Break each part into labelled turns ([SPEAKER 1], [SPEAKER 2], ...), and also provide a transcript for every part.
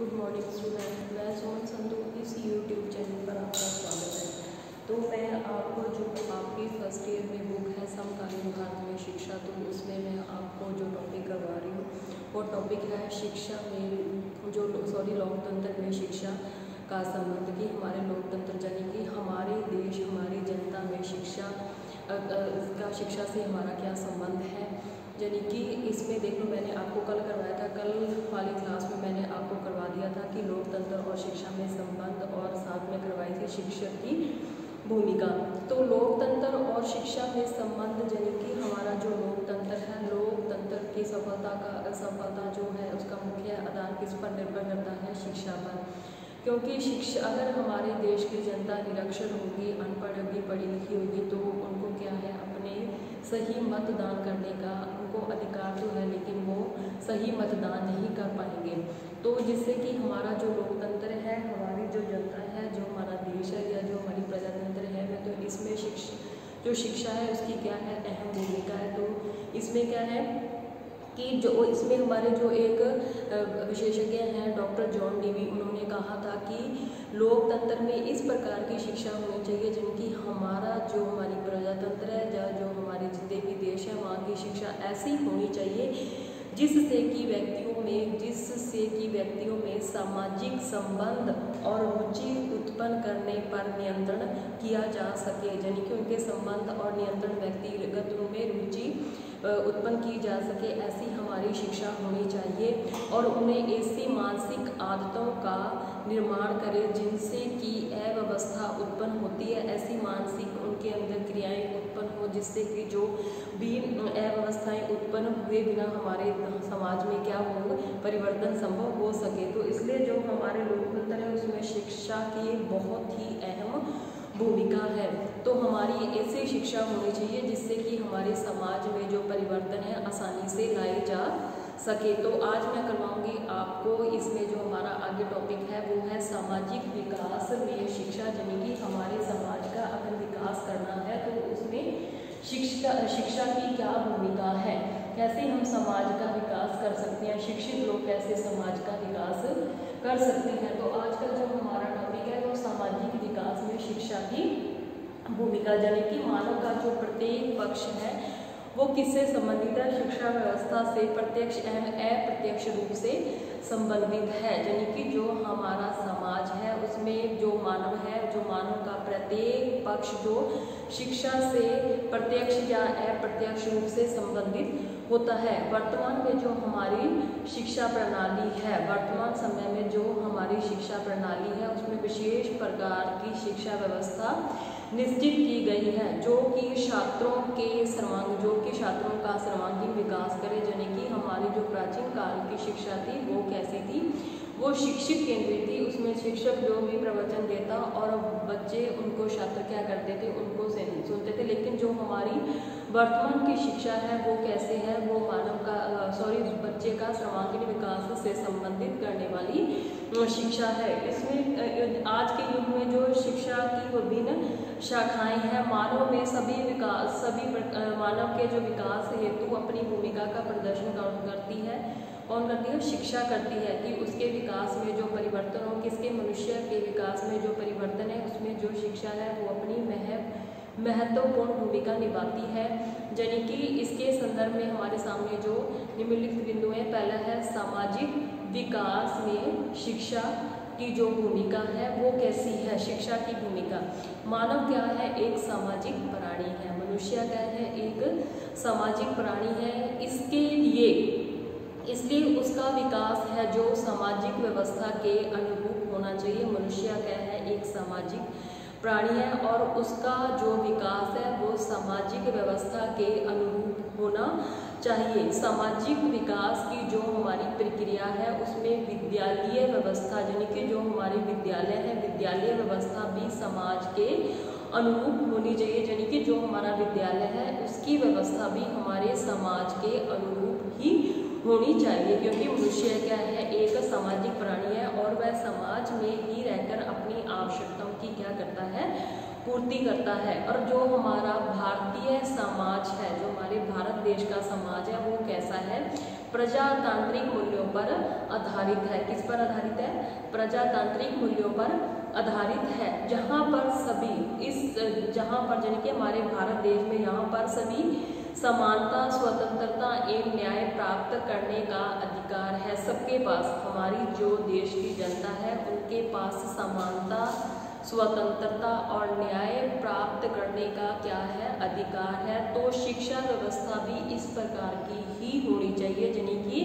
[SPEAKER 1] Good morning student. मैं सोहन संधू, इस YouTube channel पर आपका स्वागत है। तो मैं आपको जो आपकी फर्स्ट ईयर में बुक है समकालीन भारत में शिक्षा, तो उसमें मैं आपको जो टॉपिक करवा रही हूँ वो टॉपिक है शिक्षा में लोकतंत्र में शिक्षा का संबंध, कि हमारे लोकतंत्र यानी कि हमारे देश हमारी जनता में शिक्षा से हमारा क्या संबंध है। यानी कि इसमें देख लो, मैंने आपको कल करवाया था, कल वाली क्लास में मैंने आपको करवा दिया था कि लोकतंत्र और शिक्षा में संबंध, और साथ में करवाई थी शिक्षक की भूमिका। तो लोकतंत्र और शिक्षा में संबंध यानी कि हमारा जो लोकतंत्र है, लोकतंत्र की सफलता जो है उसका मुख्य आधार किस पर निर्भर करता है? शिक्षा पर। क्योंकि शिक्षा, अगर हमारे देश की जनता निरक्षर होगी, अनपढ़ होगी, पढ़ी लिखी होगी, तो उनको क्या है, अपने सही मतदान करने का उनको अधिकार तो है, लेकिन वो सही मतदान नहीं कर पाएंगे। तो जिससे कि हमारा जो लोकतंत्र है, हमारी जो जनता है, जो हमारा देश है या जो हमारी प्रजातंत्र है, तो इसमें जो शिक्षा है उसकी क्या है, अहम भूमिका है। तो इसमें क्या है कि जो इसमें हमारे जो एक विशेषज्ञ हैं डॉक्टर जॉन डीवी, उन्होंने कहा था कि लोकतंत्र में इस प्रकार की शिक्षा होनी चाहिए जिनकी हमारी प्रजातंत्र है या जो हमारे जितने भी देश है वहाँ की शिक्षा ऐसी होनी चाहिए जिससे कि व्यक्तियों में सामाजिक संबंध और रुचि उत्पन्न करने पर नियंत्रण किया जा सके। यानी कि उनके संबंध और नियंत्रण व्यक्तिगत रूप में रुचि उत्पन्न की जा सके, ऐसी हमारी शिक्षा होनी चाहिए। और उन्हें ऐसी मानसिक आदतों का निर्माण करे जिनसे कि अव्यवस्था उत्पन्न होती है, ऐसी मानसिक उनके अंदर क्रियाएं उत्पन्न हो जिससे कि जो भी अव्यवस्थाएं उत्पन्न हुए बिना हमारे समाज में क्या हो, परिवर्तन संभव हो सके। तो इसलिए जो हमारे लोकतंत्र है उसमें शिक्षा की बहुत ही अहम भूमिका है। तो हमारी ऐसी शिक्षा होनी चाहिए जिससे कि हमारे समाज में जो परिवर्तन है आसानी से लाए जा सके। तो आज मैं करवाऊंगी आपको, इसमें जो हमारा आगे टॉपिक है वो है सामाजिक विकास में शिक्षा। यानी कि हमारे समाज का अगर विकास करना है तो उसमें शिक्षा की क्या भूमिका है, कैसे हम समाज का विकास कर सकते हैं, शिक्षित लोग कैसे समाज का विकास कर सकते हैं। तो आज का जो हमारा टॉपिक है वो सामाजिक विकास में शिक्षा की भूमिका, यानी कि मानव का जो प्रत्येक पक्ष है वो किससे संबंधित है? शिक्षा व्यवस्था से प्रत्यक्ष एवं अप्रत्यक्ष रूप से संबंधित है। यानी कि जो हमारा समाज है उसमें जो मानव है, जो मानव का प्रत्येक पक्ष जो शिक्षा से प्रत्यक्ष या अप्रत्यक्ष रूप से संबंधित होता है। वर्तमान में जो हमारी शिक्षा प्रणाली है, वर्तमान समय में जो हमारी शिक्षा प्रणाली है उसमें विशेष प्रकार की शिक्षा व्यवस्था निश्चित की गई है जो कि छात्रों का सर्वांगीण विकास करे। यानी कि हमारी जो प्राचीन काल की शिक्षा थी वो कैसी थी, वो शिक्षक केंद्रित थी। उसमें शिक्षक जो भी प्रवचन देता और बच्चे उनको छात्र क्या करते थे, उनको सुनते थे। लेकिन जो हमारी वर्तमान की शिक्षा है वो कैसे है, वो बच्चे का सर्वांगीण विकास से संबंधित करने वाली शिक्षा है। इसमें आज के युग में जो शिक्षा की विभिन्न शाखाएं हैं, मानव में मानव के जो विकास हेतु अपनी भूमिका का प्रदर्शन करती है। कौन करती है? शिक्षा करती है कि उसके विकास में जो परिवर्तन हो, किसके मनुष्य के विकास में जो परिवर्तन है उसमें जो शिक्षा है वो अपनी महत्वपूर्ण भूमिका निभाती है। यानी कि इसके संदर्भ में हमारे सामने जो निम्नलिखित बिंदु है, पहला है सामाजिक विकास में शिक्षा की जो भूमिका है वो कैसी है। शिक्षा की भूमिका, मानव क्या है, एक सामाजिक प्राणी है। मनुष्य क्या है, एक सामाजिक प्राणी है। इसलिए उसका विकास है जो सामाजिक व्यवस्था के अनुरूप होना चाहिए। मनुष्य क्या है, एक सामाजिक प्राणी है और उसका जो विकास है वो सामाजिक व्यवस्था के अनुरूप होना चाहिए। सामाजिक विकास की जो हमारी प्रक्रिया है उसमें विद्यालयीय व्यवस्था, यानी कि जो हमारे विद्यालय है, विद्यालय व्यवस्था भी समाज के अनुरूप होनी चाहिए। यानी कि जो हमारा विद्यालय है उसकी व्यवस्था भी हमारे समाज के अनुरूप ही होनी चाहिए, क्योंकि मनुष्य क्या है, एक सामाजिक प्राणी है और वह समाज में ही रहकर अपनी आवश्यकताओं की क्या करता है, पूर्ति करता है। और जो हमारा भारतीय समाज है, जो हमारे भारत देश का समाज है वो कैसा है, प्रजातांत्रिक मूल्यों पर आधारित है। किस पर आधारित है? प्रजातांत्रिक मूल्यों पर आधारित है, जहाँ पर यानी कि हमारे भारत देश में यहाँ पर सभी समानता, स्वतंत्रता एवं न्याय प्राप्त करने का अधिकार है। सबके पास, हमारी जो देश की जनता है उनके पास समानता, स्वतंत्रता और न्याय प्राप्त करने का क्या है? अधिकार है। तो शिक्षा व्यवस्था भी इस प्रकार की ही होनी चाहिए, यानी कि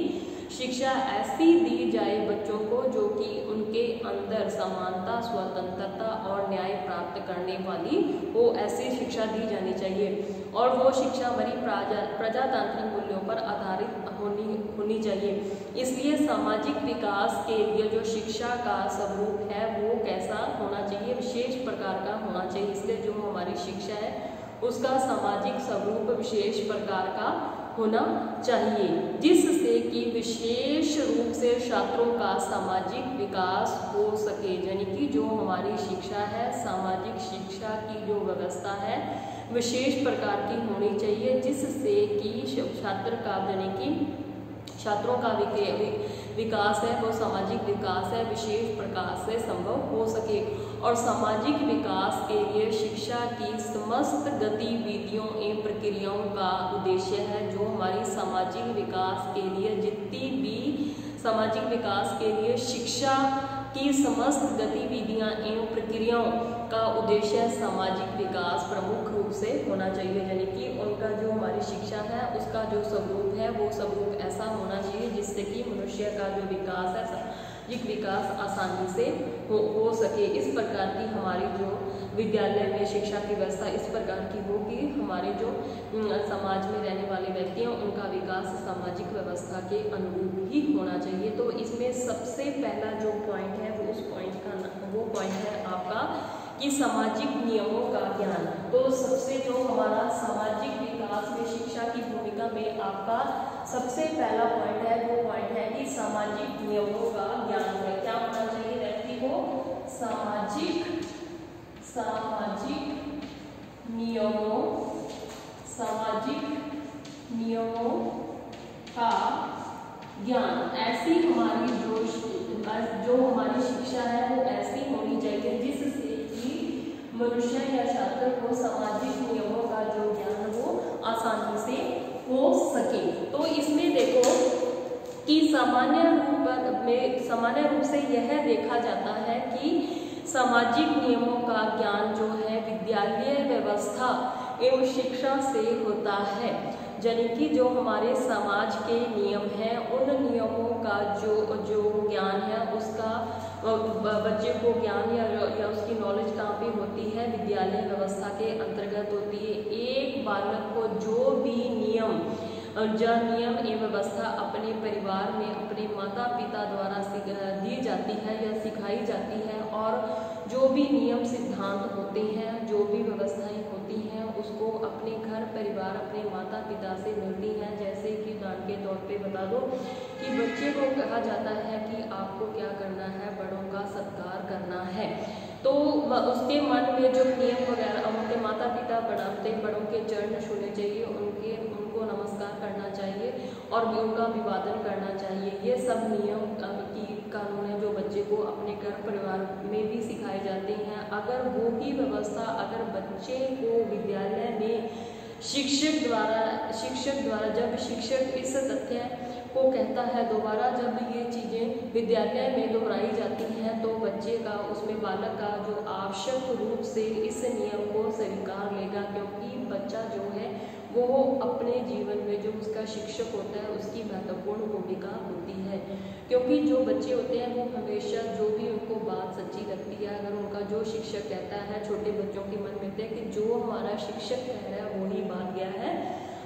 [SPEAKER 1] शिक्षा ऐसी दी जाए बच्चों को जो कि उनके अंदर समानता, स्वतंत्रता और न्याय प्राप्त करने वाली हो, ऐसी शिक्षा दी जानी चाहिए। और वो शिक्षा हमारी प्रजातांत्रिक मूल्यों पर आधारित होनी चाहिए। इसलिए सामाजिक विकास के लिए जो शिक्षा का स्वरूप है वो कैसा होना चाहिए? विशेष प्रकार का होना चाहिए। इसलिए जो हमारी शिक्षा है उसका सामाजिक स्वरूप विशेष प्रकार का होना चाहिए, जिससे कि विशेष रूप से छात्रों का सामाजिक विकास हो सके। यानी कि जो हमारी शिक्षा है, सामाजिक शिक्षा की जो व्यवस्था है विशेष प्रकार की होनी चाहिए, जिससे कि छात्र का यानी कि छात्रों का विकास है वो सामाजिक विकास है विशेष प्रकार से संभव हो सके। और सामाजिक विकास के लिए शिक्षा की समस्त गतिविधियों एवं प्रक्रियाओं का उद्देश्य है। जो हमारी सामाजिक विकास के लिए जितनी भी सामाजिक विकास के लिए शिक्षा की समस्त गतिविधियां एवं प्रक्रियाओं का उद्देश्य सामाजिक विकास प्रमुख रूप से होना चाहिए। यानी कि उनका जो हमारी शिक्षा है उसका जो स्वरूप है वो स्वरूप ऐसा होना चाहिए जिससे कि मनुष्य का जो विकास है, सामाजिक विकास आसानी से हो सके। इस प्रकार की हमारी जो विद्यालय में शिक्षा की व्यवस्था इस प्रकार की हो कि हमारे जो समाज में रहने वाले व्यक्ति हैं उनका विकास सामाजिक व्यवस्था के अनुरूप ही होना चाहिए। तो इसमें सबसे पहला जो पॉइंट है वो पॉइंट है आपका कि सामाजिक नियमों का ज्ञान। तो सबसे जो हमारा सामाजिक विकास में शिक्षा की भूमिका में आपका सबसे पहला पॉइंट है वो पॉइंट है कि सामाजिक नियमों का ज्ञान है। क्या होना चाहिए व्यक्ति को? सामाजिक नियमों का ज्ञान। ऐसी हमारी जो हमारी शिक्षा है वो ऐसी होनी चाहिए जिससे कि मनुष्य या छात्र को सामाजिक नियमों का जो ज्ञान वो आसानी से हो सके। तो इसमें देखो कि सामान्य रूप से यह देखा जाता है कि सामाजिक नियमों का ज्ञान जो है विद्यालय व्यवस्था एवं शिक्षा से होता है। यानी कि जो हमारे समाज के नियम हैं उन नियमों का जो ज्ञान है उसका बच्चे को ज्ञान या उसकी नॉलेज कहाँ पे होती है? विद्यालय व्यवस्था के अंतर्गत होती है। एक बालक को जो भी नियम एवं व्यवस्था अपने परिवार में अपने माता पिता द्वारा दी जाती है या सिखाई जाती है, और जो भी नियम सिद्धांत होते हैं, जो भी व्यवस्थाएं होती हैं उसको अपने घर परिवार अपने माता पिता से मिलती हैं। जैसे कि उदाहरण के तौर पे बता दो कि बच्चे को कहा जाता है कि आपको क्या करना है? बड़ों का सत्कार करना है। तो उसके मन में जो नियम वगैरह उनके माता पिता बनाते, बड़ों के चरण छूने चाहिए, उनको नमस्कार करना चाहिए और उनका अभिवादन करना चाहिए। ये सब नियम की कानून है जो बच्चे को अपने घर परिवार में भी सिखाए जाते हैं। अगर वो ही व्यवस्था अगर बच्चे को विद्यालय में शिक्षक द्वारा जब शिक्षक इस तथ्य को कहता है दोबारा जब ये चीज़ें विद्यालय में दोहराई जाती हैं तो बच्चे का उसमें बालक का जो आवश्यक रूप से इस नियम को स्वीकार लेगा, क्योंकि बच्चा जो है वो अपने जीवन में जो उसका शिक्षक होता है उसकी महत्वपूर्ण भूमिका होती है। क्योंकि जो बच्चे होते हैं वो हमेशा जो भी उनको बात सच्ची लगती है, अगर उनका जो शिक्षक कहता है, छोटे बच्चों के मन में है कि जो हमारा शिक्षक कह रहा है वही बात गया है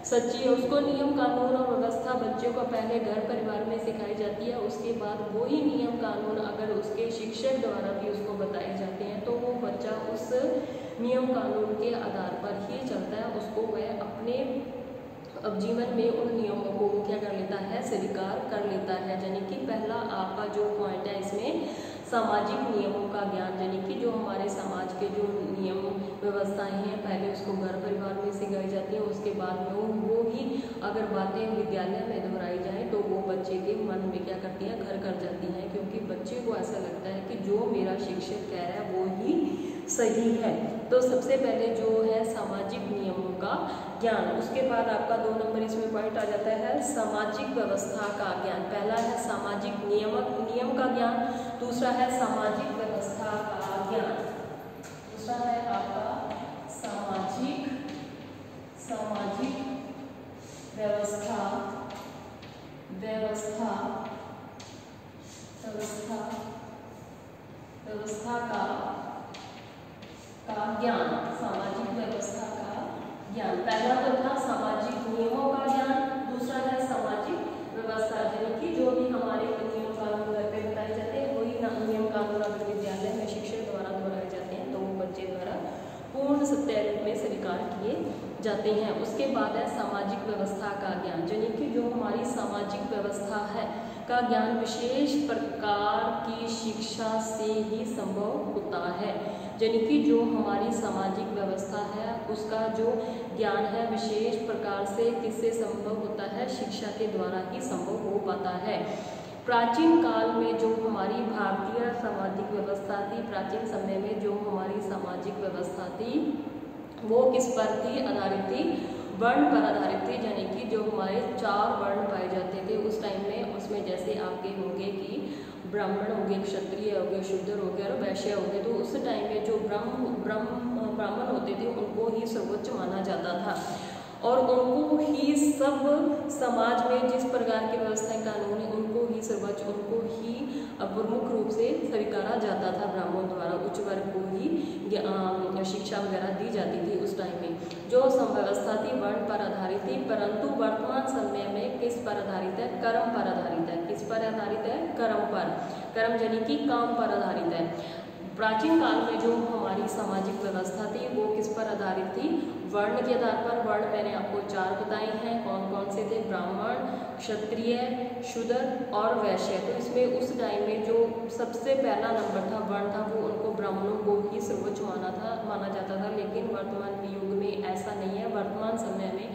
[SPEAKER 1] सच्ची है। उसको नियम कानून और व्यवस्था बच्चों को पहले घर परिवार में सिखाई जाती है, उसके बाद वही नियम कानून अगर उसके शिक्षक द्वारा भी उसको बताए जाते हैं तो वो बच्चा उस नियम कानून के आधार पर ही चलता है। उसको वह अपने अब जीवन में उन नियमों को वो क्या कर लेता है? स्वीकार कर लेता है। यानी कि पहला आपका जो पॉइंट है इसमें सामाजिक नियमों का ज्ञान, यानी कि जो हमारे समाज के जो नियम व्यवस्थाएं हैं पहले उसको घर परिवार में सिखाई जाती है, उसके बाद में वो ही अगर बातें विद्यालय में दोहराई जाए तो वो जाती हैं, घर कर जाती हैं, क्योंकि बच्चे को ऐसा लगता है कि जो मेरा शिक्षक कह रहा है वो ही सही है। तो सबसे पहले जो है सामाजिक नियमों का ज्ञान, उसके बाद आपका 2 नंबर इसमें पॉइंट आ जाता है सामाजिक व्यवस्था का ज्ञान। पहला है सामाजिक नियम का ज्ञान, दूसरा है सामाजिक व्यवस्था का ज्ञान, दूसरा है आपका सामाजिक व्यवस्था का ज्ञान, सामाजिक व्यवस्था का ज्ञान। पहला तो था सामाजिक नियमों का ज्ञान, दूसरा है सामाजिक व्यवस्था, यानी कि जो भी हमारे नियम कानून घर पे बताए जाते हैं वही नियम कानून अगर विद्यालय में शिक्षक द्वारा दोहराए जाते हैं तो वो बच्चे द्वारा पूर्ण सत्य रूप में स्वीकार किए जाते हैं। उसके बाद है सामाजिक व्यवस्था का ज्ञान, यानी कि जो हमारी सामाजिक व्यवस्था है का ज्ञान विशेष प्रकार की शिक्षा से ही संभव होता है, यानी कि जो हमारी सामाजिक व्यवस्था है उसका जो ज्ञान है विशेष प्रकार से किससे संभव होता है, शिक्षा के द्वारा ही संभव हो पाता है। प्राचीन काल में जो हमारी भारतीय सामाजिक व्यवस्था थी, प्राचीन समय में जो हमारी सामाजिक व्यवस्था थी वो किस पर थी, आधारित थी, वर्ण पर आधारित थी, यानी कि जो हमारे 4 वर्ण पाए जाते थे उस टाइम में, उसमें जैसे आपके होंगे कि ब्राह्मण हो गए, क्षत्रिय हो गए, शूद्र हो गए और वैश्य हो गए। तो उस टाइम में जो ब्राह्मण होते थे उनको ही सर्वोच्च माना जाता था और उनको ही सब समाज में जिस प्रकार की व्यवस्थाएं कानून है उनको ही सर्वोच्च, उनको ही प्रमुख रूप से स्वीकारा जाता था। ब्राह्मण द्वारा उच्च वर्ग को ही शिक्षा वगैरह दी जाती थी उस टाइम में। जो व्यवस्था थी वर्ण पर आधारित थी, परंतु वर्तमान समय में किस पर आधारित है, कर्म पर आधारित है। किस पर आधारित है, कर्म पर, कर्म यानी कि काम पर आधारित है। प्राचीन काल में जो हमारी सामाजिक व्यवस्था थी वो किस पर आधारित थी, वर्ण के आधार पर। वर्ण मैंने आपको 4 बताए हैं, कौन कौन से थे, ब्राह्मण, क्षत्रिय, शूद्र और वैश्य। तो इसमें उस टाइम में जो सबसे पहला नंबर था वर्ण था वो उनको ब्राह्मणों को ही सर्वोच्च माना जाता था, लेकिन वर्तमान युग में ऐसा नहीं है। वर्तमान समय में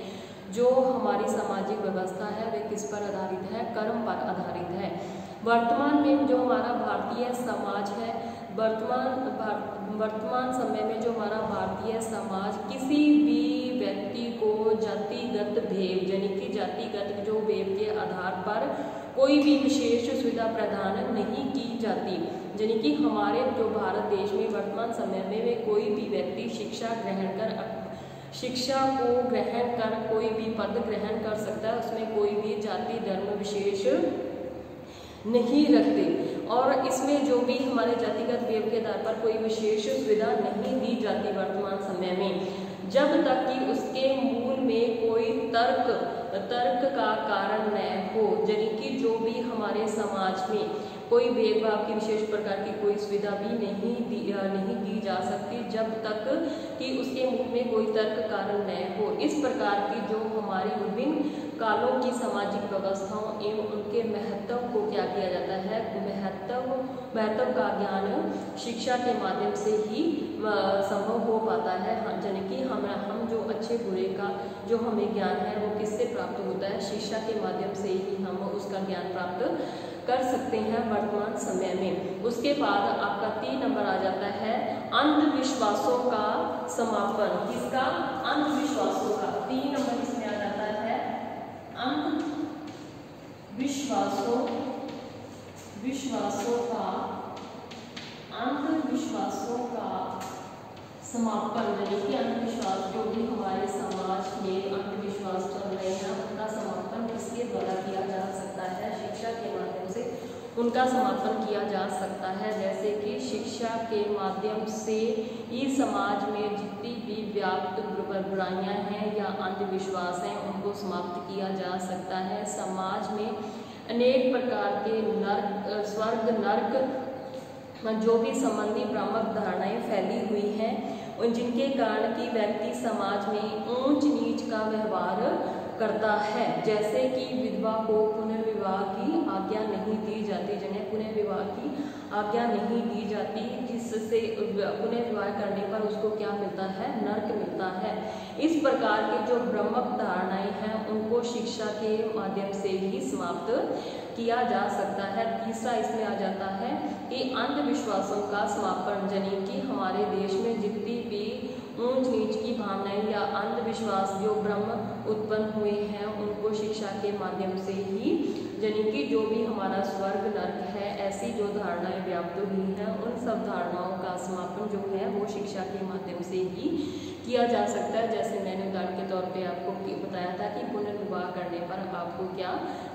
[SPEAKER 1] जो हमारी सामाजिक व्यवस्था है वे किस पर आधारित है, कर्म पर आधारित है। वर्तमान में जो हमारा भारतीय समाज है, वर्तमान समय में जो हमारा भारतीय समाज किसी भी व्यक्ति को जातिगत भेद, यानी कि जातिगत जो भेद के आधार पर कोई भी विशेष सुविधा प्रदान नहीं की जाती, यानी कि हमारे जो भारत देश में वर्तमान समय में कोई भी व्यक्ति शिक्षा को ग्रहण कर कोई भी पद ग्रहण कर सकता है, उसमें कोई भी जाति धर्म विशेष नहीं रखते और इसमें जो भी हमारे जातिगत भेद के आधार पर कोई विशेष सुविधा नहीं दी जाती वर्तमान समय में, जब तक कि उसके मूल में कोई तर्क का कारण न हो, यानी कि जो भी हमारे समाज में कोई भेदभाव की विशेष प्रकार की कोई सुविधा भी नहीं दी जा सकती जब तक कि उसके मूल में कोई तर्क कारण न हो। इस प्रकार की जो हमारी विभिन्न कालों की सामाजिक व्यवस्थाओं एवं उनके महत्व को क्या किया जाता है, महत्व का ज्ञान शिक्षा के माध्यम से ही संभव हो पाता है। यानी कि हम जो अच्छे बुरे का जो हमें ज्ञान है वो किससे प्राप्त होता है, शिक्षा के माध्यम से ही हम उसका ज्ञान प्राप्त कर सकते हैं वर्तमान समय में। उसके बाद आपका 3 नंबर आ जाता है अंधविश्वासों का समापन। किसका, अंधविश्वासों का। 3 नंबर इसमें आ जाता है अंधविश्वासों का समापन, यानी कि अंधविश्वास जो भी हमारे समाज में अंधविश्वास चल रहे हैं उनका समापन किसके द्वारा किया जा सकता है, शिक्षा के माध्यम से उनका समापन किया जा सकता है। जैसे कि शिक्षा के माध्यम से ही समाज में जितनी भी व्याप्त बुराइयां हैं या अंधविश्वास हैं उनको समाप्त किया जा सकता है। समाज में अनेक प्रकार के स्वर्ग नरक जो भी संबंधी भ्रामक धारणाएं फैली हुई हैं और जिनके कारण कि व्यक्ति समाज में ऊंच नीच का व्यवहार करता है। जैसे कि विधवा को पुनर्विवाह की आज्ञा नहीं दी जाती, जिन्हें पुनर्विवाह की आज्ञा नहीं दी जाती, जिससे पुनः विवाह करने पर उसको क्या मिलता है, नर्क मिलता है। इस प्रकार के जो भ्रामक धारणाएं हैं उनको शिक्षा के माध्यम से ही समाप्त किया जा सकता है। तीसरा इसमें आ जाता है कि अंधविश्वासों का समापन, यानी कि हमारे देश में जितनी भी ऊंच नीच की भावनाएं या अंधविश्वास जो भ्रम उत्पन्न हुए हैं उनको शिक्षा के माध्यम से ही, यानी कि जो भी हमारा स्वर्ग नर्क है ऐसी जो धारणाएं व्याप्त हुई हैं उन सब धारणाओं का समापन जो है वो शिक्षा के माध्यम से ही किया जा सकता है। जैसे मैंने उदाहरण के तौर पे आपको बताया था कि पुनर्विवाह करने पर आपको क्या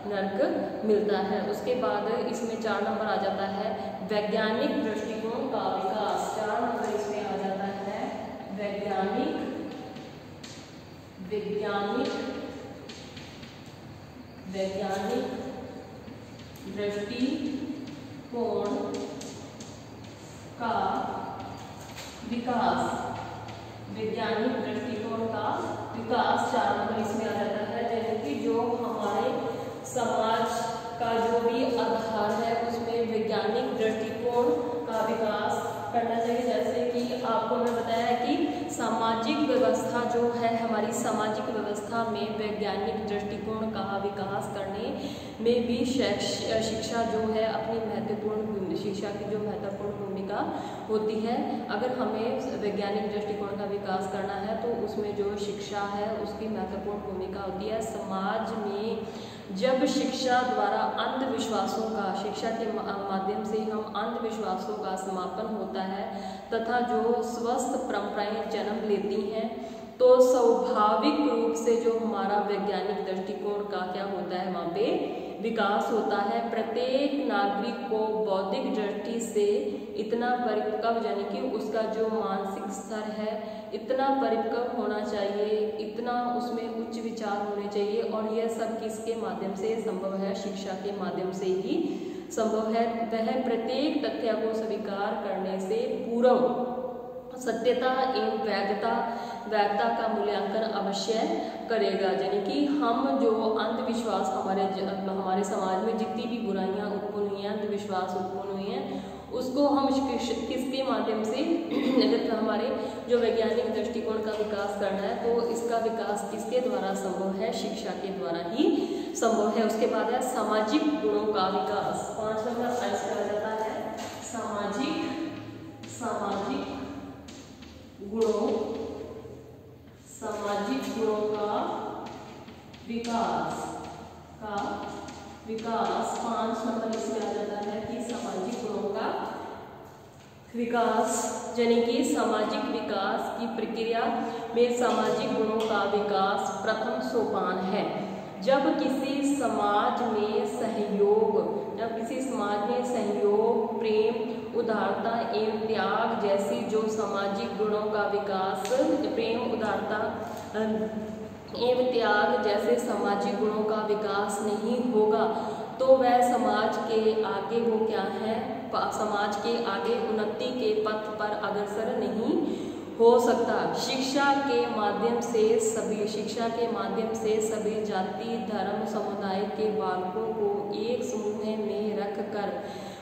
[SPEAKER 1] नर्क मिलता है। उसके बाद इसमें 4 नंबर आ जाता है वैज्ञानिक दृष्टिकोण का विकास। 4 नंबर इसमें आ जाता है वैज्ञानिक दृष्टिकोण का विकास। वैज्ञानिक दृष्टिकोण का विकास 4 नंबर इसमें आ जाता है, यानी कि जो हमारे समाज का जो भी आधार है उसमें वैज्ञानिक दृष्टिकोण का विकास करना चाहिए। जैसे कि आपको मैं बताया कि सामाजिक व्यवस्था जो है, हमारी सामाजिक व्यवस्था में वैज्ञानिक दृष्टिकोण का विकास करने में भी शिक्षा जो है अपनी महत्वपूर्ण, शिक्षा की जो महत्वपूर्ण भूमिका होती है। अगर हमें वैज्ञानिक दृष्टिकोण का विकास करना है तो उसमें जो शिक्षा है उसकी महत्वपूर्ण भूमिका होती है। समाज में जब शिक्षा द्वारा अंधविश्वासों का, शिक्षा के माध्यम से हम अंधविश्वासों का समापन होता है तथा जो स्वस्थ परंपराएं जन्म लेती हैं तो स्वाभाविक रूप से जो हमारा वैज्ञानिक दृष्टिकोण का क्या होता है, वहाँ पे विकास होता है। प्रत्येक नागरिक को बौद्धिक दृष्टि से इतना परिपक्व, यानी कि उसका जो मानसिक स्तर है इतना परिपक्व होना चाहिए, इतना उसमें उच्च विचार होने चाहिए, और यह सब किसके माध्यम से संभव है, शिक्षा के माध्यम से ही संभव है। वह प्रत्येक तथ्य को स्वीकार करने से पूर्व सत्यता एवं वैधता का मूल्यांकन अवश्य करेगा। यानी कि हम जो अंधविश्वास हमारे समाज में जितनी भी बुराइयां उत्पन्न हुई हैं, अंधविश्वास उत्पन्न हुई हैं, उसको हम किसके माध्यम से, अगर हमारे जो वैज्ञानिक दृष्टिकोण का विकास करना है तो इसका विकास किसके द्वारा संभव है, शिक्षा के द्वारा ही संभव है। उसके बाद है सामाजिक गुणों का विकास। 5 नंबर आ जाता है सामाजिक गुणों का विकास 5 नंबर इसमें आ जाता है कि सामाजिक गुणों का विकास, यानी कि सामाजिक विकास की प्रक्रिया में सामाजिक गुणों का विकास प्रथम सोपान है। जब किसी समाज में सहयोग, प्रेम, उदारता एवं त्याग जैसी जो सामाजिक गुणों का विकास, प्रेम, उदारता एवं त्याग जैसे सामाजिक गुणों का विकास नहीं होगा तो वह समाज के आगे वो क्या है, समाज के आगे उन्नति के पथ पर अग्रसर नहीं हो सकता। शिक्षा के माध्यम से सभी जाति, धर्म, समुदाय के बालकों को एक समूह में रखकर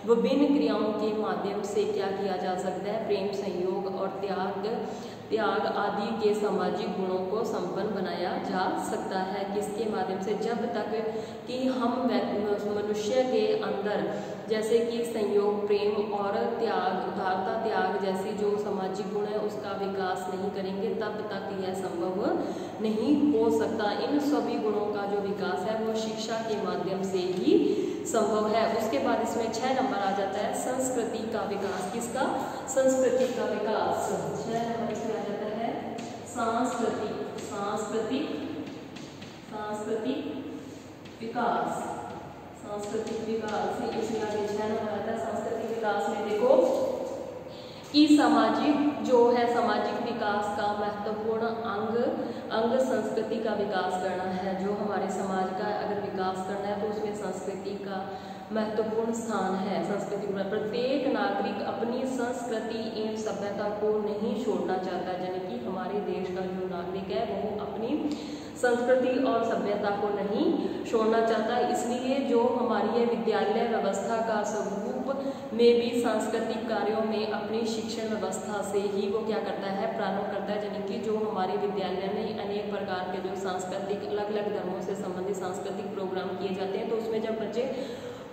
[SPEAKER 1] विभिन्न क्रियाओं के माध्यम से क्या किया जा सकता है, प्रेम, संयोग और त्याग आदि के सामाजिक गुणों को संपन्न बनाया जा सकता है। किसके माध्यम से, जब तक कि हम मनुष्य के अंदर जैसे कि संयोग, प्रेम और त्याग, उदारता, त्याग जैसी जो सामाजिक गुण है उसका विकास नहीं करेंगे तब तक यह संभव नहीं हो सकता। इन सभी गुणों का जो विकास है वो शिक्षा के माध्यम से ही संभव है। उसके बाद इसमें 6 नंबर आ जाता है संस्कृति का विकास। किसका, संस्कृति का विकास। 6 नंबर इसमें आ जाता है सांस्कृतिक विकास। इसमें आगे 6 नंबर आता है सांस्कृतिक विकास में देखो कि सामाजिक विकास का महत्वपूर्ण अंग संस्कृति का विकास करना है। जो हमारे समाज का अगर विकास करना है तो उसमें संस्कृति का महत्वपूर्ण स्थान है। संस्कृति में प्रत्येक नागरिक अपनी संस्कृति एवं सभ्यता को नहीं छोड़ना चाहता, यानी कि हमारे देश का जो नागरिक है वो अपनी संस्कृति और सभ्यता को नहीं छोड़ना चाहता। इसलिए जो हमारी है विद्यालय व्यवस्था का स्वरूप में भी सांस्कृतिक कार्यों में अपनी शिक्षण व्यवस्था से ही वो क्या करता है, प्रारंभ करता है। यानी कि जो हमारे विद्यालय में अनेक प्रकार के जो सांस्कृतिक अलग अलग धर्मों से संबंधित सांस्कृतिक प्रोग्राम किए जाते हैं, तो उसमें जब बच्चे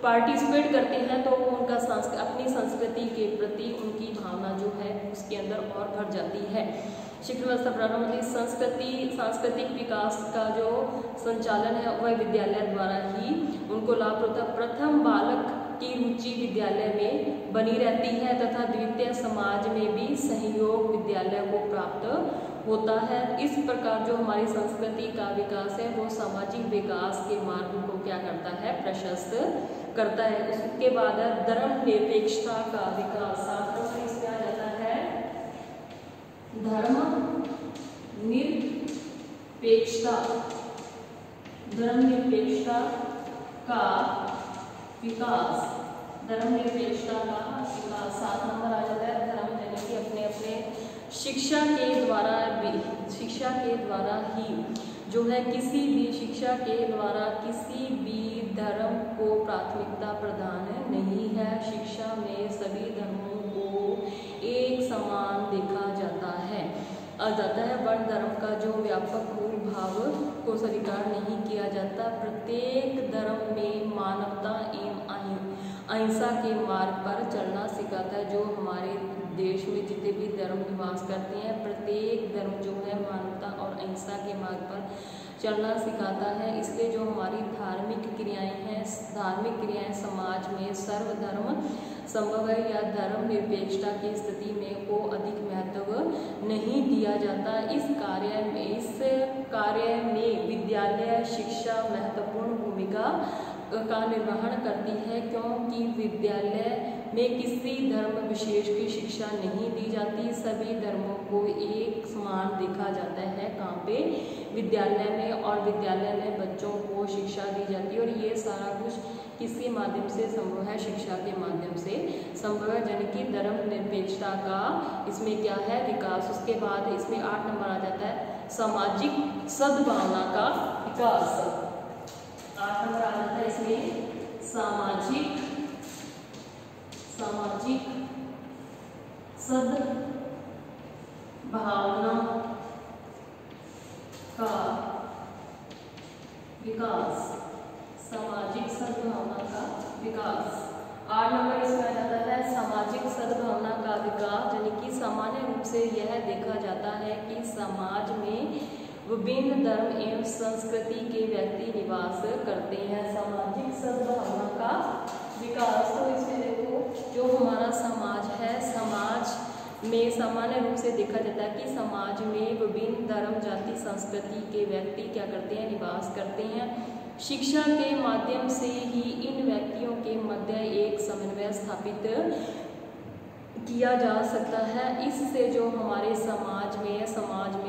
[SPEAKER 1] पार्टिसिपेट करते हैं तो उनका अपनी संस्कृति के प्रति उनकी भावना जो है उसके अंदर और बढ़ जाती है। शिक्षण व्यवस्था प्रारंभ में सांस्कृतिक विकास का जो संचालन है वह विद्यालय द्वारा ही उनको लाभ होता है। प्रथम बालक की रुचि विद्यालय में बनी रहती है तथा द्वितीय समाज में भी सहयोग विद्यालय को प्राप्त होता है। इस प्रकार जो हमारी संस्कृति का विकास है वो सामाजिक विकास के मार्ग को क्या करता है, प्रशस्त करता है। उसके बाद धर्मनिरपेक्षता का विकास, इसमें आ जाता है धर्मनिरपेक्षता का विकास। 7 नंबर आ जाता है धर्म, यानी कि अपने अपने शिक्षा के द्वारा ही जो है किसी भी धर्म को प्राथमिकता प्रदान नहीं है। शिक्षा में सभी धर्मों को एक समान देखा जाता है। वर्ण धर्म का जो व्यापक मूल भाव को स्वीकार नहीं किया जाता। प्रत्येक धर्म में मानवता एवं अहिंसा के मार्ग पर चलना सिखाता है। जो हमारे देश में जितने भी धर्म निवास करते हैं, प्रत्येक धर्म जो है मानवता और अहिंसा के मार्ग पर चलना सिखाता है। इसलिए जो हमारी धार्मिक क्रियाएं समाज में सर्वधर्म संभव है या धर्म निरपेक्षता की स्थिति में को अधिक महत्व नहीं दिया जाता। इस कार्य में विद्यालय शिक्षा महत्वपूर्ण भूमिका का निर्वहन करती है, क्योंकि विद्यालय में किसी धर्म विशेष की शिक्षा नहीं दी जाती। सभी धर्मों को एक समान देखा जाता है कहाँ पे, विद्यालय में। और विद्यालय में बच्चों को शिक्षा दी जाती है और ये सारा कुछ किसके माध्यम से संभव है, शिक्षा के माध्यम से संभव है। यानी कि धर्म निरपेक्षता का इसमें क्या है, विकास। उसके बाद इसमें 8 नंबर आ जाता है सामाजिक सद्भावना का विकास। 8 नंबर आ जाता है इसमें सामाजिक सद्भावना का विकास। सामाजिक सद्भावना का विकास 8 नंबर इसमें आ जाता है सामाजिक सद्भावना का विकास। यानी कि सामान्य रूप से यह देखा जाता है कि समाज में विभिन्न धर्म एवं संस्कृति के व्यक्ति निवास करते हैं। सामाजिक सद्भावना का विकास, तो इसमें देखो जो हमारा समाज है, समाज में सामान्य रूप से देखा जाता है कि समाज में विभिन्न धर्म जाति संस्कृति के व्यक्ति क्या करते हैं, निवास करते हैं। शिक्षा के माध्यम से ही इन व्यक्तियों के मध्य एक समन्वय स्थापित किया जा सकता है। इससे जो हमारे समाज में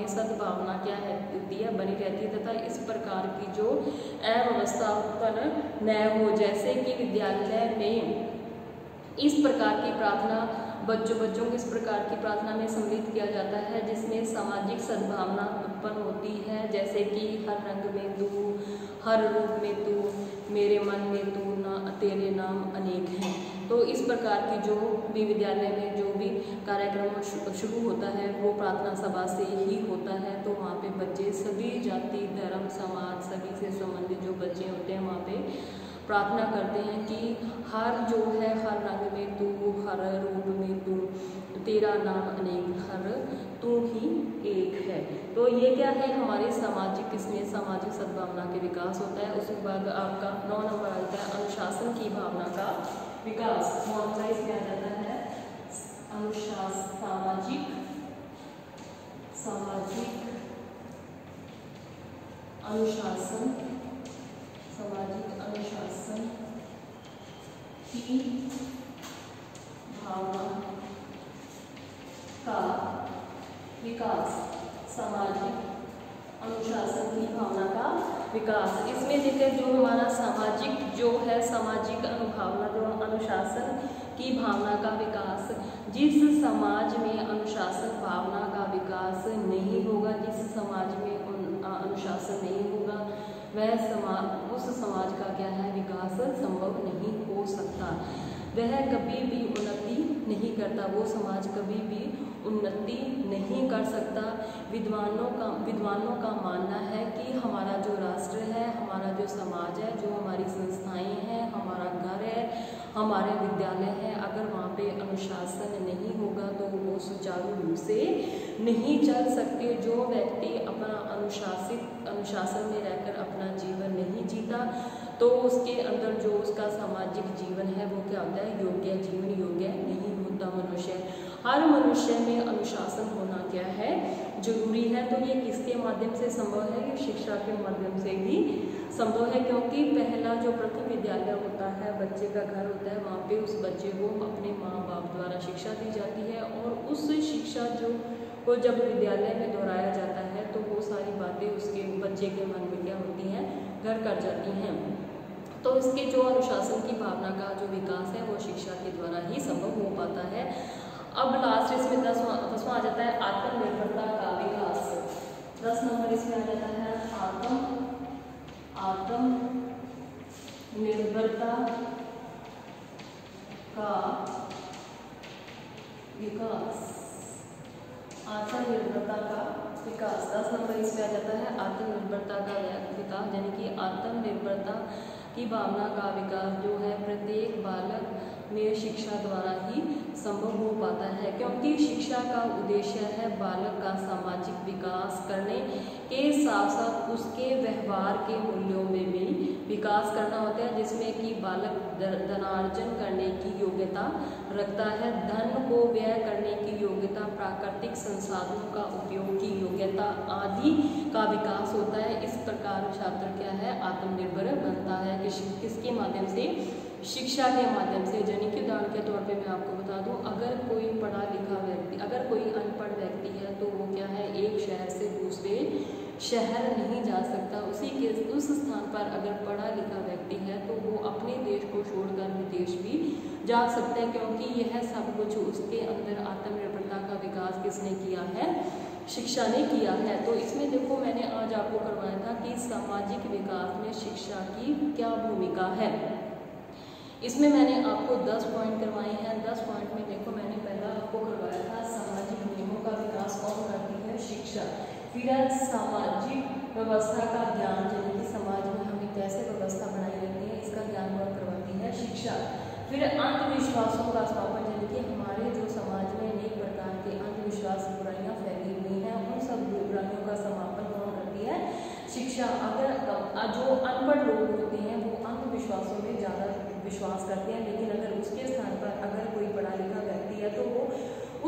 [SPEAKER 1] सद्भावना क्या है, होती है, बनी रहती है तथा इस प्रकार की जो अव्यवस्था उत्पन्न न हो। जैसे कि विद्यालय में इस प्रकार की प्रार्थना बच्चों को इस प्रकार की प्रार्थना में सम्मिलित किया जाता है जिसमें सामाजिक सद्भावना उत्पन्न होती है। जैसे कि हर रंग में तू, हर रूप में तू, मेरे मन में तू, ना तेरे नाम अनेक हैं। तो इस प्रकार की जो भी विद्यालय में जो भी कार्यक्रम शुरू होता है वो प्रार्थना सभा से ही होता है। तो वहाँ पे बच्चे सभी जाति धर्म समाज सभी से संबंधित जो बच्चे होते हैं वहाँ पे प्रार्थना करते हैं कि हर जो है हर रंग में तू, हर रूप में तू, तेरा नाम अनेक, हर तू ही एक है। तो ये क्या है, हमारे इसमें सामाजिक सद्भावना के विकास होता है। उसके बाद आपका 9 नंबर आता है अनुशासन की भावना का विकास। 9 नंबर इसमें आ जाता है सामाजिक अनुशासन की भावना का विकास। सामाजिक अनुशासन की भावना का विकास, इसमें देखिए जो हमारा सामाजिक अनुभावना जो अनुशासन की भावना का विकास, जिस समाज में अनुशासन भावना का विकास नहीं होगा, जिस समाज में अनुशासन नहीं होगा वह उस समाज का क्या है, विकास संभव वह कभी भी उन्नति नहीं करता, वो समाज कभी भी उन्नति नहीं कर सकता। विद्वानों का मानना है कि हमारा जो राष्ट्र है, हमारा जो समाज है, जो हमारी संस्थाएं हैं, हमारा घर है, हमारे विद्यालय हैं, अगर वहाँ पे अनुशासन नहीं होगा तो वो सुचारू रूप से नहीं चल सकते। जो व्यक्ति अपना अनुशासन में रहकर अपना जीवन नहीं जीता तो उसके अंदर जो उसका सामाजिक जीवन है वो क्या होता है, योग्य जीवन योग्य नहीं होता मनुष्य। हर मनुष्य में अनुशासन होना क्या है, जरूरी है। तो ये किसके माध्यम से संभव है, ये शिक्षा के माध्यम से ही संभव है, क्योंकि पहला जो प्रथम विद्यालय होता है, बच्चे का घर होता है, वहाँ पे उस बच्चे को अपने माँ बाप द्वारा शिक्षा दी जाती है और उस शिक्षा को जब विद्यालय में दोहराया जाता है तो वो सारी बातें उसके बच्चे के मन में क्या होती हैं, घर कर जाती हैं। तो इसके जो अनुशासन की भावना का जो विकास है वो शिक्षा के द्वारा ही संभव हो पाता है। अब लास्ट इसमें 10वां आ जाता है आत्मनिर्भरता का विकास। 10 नंबर इसमें आ जाता है आत्मनिर्भरता का विकास। आत्मनिर्भरता का विकास 10 नंबर इसमें आ जाता है आत्मनिर्भरता का विकास, यानी कि आत्मनिर्भरता की भावना का विकास जो है प्रत्येक बालक में शिक्षा द्वारा ही संभव हो पाता है, क्योंकि शिक्षा का उद्देश्य है बालक का सामाजिक विकास करने के साथ साथ उसके व्यवहार के मूल्यों में भी विकास करना होता है, जिसमें कि बालक धनार्जन करने की योग्यता रखता है, धन को व्यय करने की योग्यता, प्राकृतिक संसाधनों का उपयोग की योग्यता आदि का विकास होता है। इस प्रकार छात्र क्या है, आत्मनिर्भर बनता है। किसके माध्यम से, शिक्षा के माध्यम से। यानी कि उदाहरण के तौर पे मैं आपको बता दूं, अगर कोई पढ़ा लिखा व्यक्ति, अगर कोई अनपढ़ व्यक्ति है तो वो क्या है, एक शहर से दूसरे शहर नहीं जा सकता। उस स्थान पर अगर पढ़ा लिखा व्यक्ति है तो वो अपने देश को छोड़कर विदेश भी जा सकता है, क्योंकि यह सब कुछ उसके अंदर आत्मनिर्भरता का विकास किसने किया है, शिक्षा ने किया है। तो इसमें देखो मैंने आज आपको करवाया था कि सामाजिक विकास में शिक्षा की क्या भूमिका है। इसमें मैंने आपको 10 पॉइंट करवाए हैं। 10 पॉइंट में देखो मैंने पहला आपको करवाया था सामाजिक नियमों का विकास कौन करती है, शिक्षा। फिर सामाजिक व्यवस्था का ज्ञान, यानी कि समाज में हमें कैसे व्यवस्था बनाई रखनी है, इसका ज्ञान कौन करवाती है, शिक्षा। फिर अंधविश्वासों का समापन, यानी कि हमारे जो समाज में अनेक प्रकार के अंधविश्वास बुराइयां फैली हुई हैं, उन सब बुराइयों का समापन कौन करती है, शिक्षा। अगर जो अनपढ़ लोग होते हैं वो अंधविश्वासों में ज़्यादा विश्वास करते हैं, लेकिन अगर उसके स्थान पर अगर कोई पढ़ा लिखा व्यक्ति है तो वो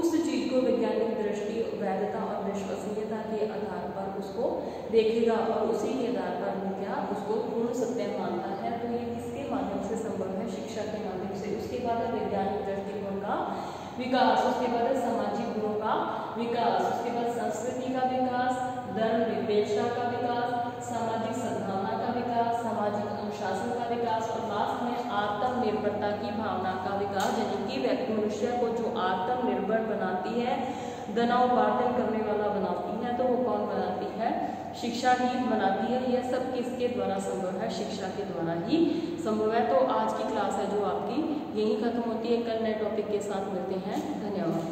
[SPEAKER 1] उस चीज़ को वैज्ञानिक दृष्टि, वैधता और विश्वसनीयता के आधार पर उसको देखेगा और उसी के आधार पर वो क्या उसको पूर्ण सत्य मानता है। तो ये किसके माध्यम से संभव है, शिक्षा के माध्यम से। उसके बाद है वैज्ञानिक दृष्टिकोण का विकास, उसके बाद है सामाजिक गुणों का विकास, उसके बाद संस्कृति का विकास, धर्मनिरपेक्षता का विकास, सामाजिक सद्भावना का विकास, सामाजिक अनुशासन का विकास और लास्ट में आत्मनिर्भरता की भावना का विकास, यानी कि व्यक्ति मनुष्य को जो आत्मनिर्भर बनाती है, धनोपार्जन करने वाला बनाती है, तो वो कौन बनाती है, शिक्षा ही बनाती है। यह सब किसके द्वारा संभव है, शिक्षा के द्वारा ही संभव है। तो आज की क्लास है जो आपकी यही खत्म होती है, कल नए टॉपिक के साथ मिलते हैं। धन्यवाद।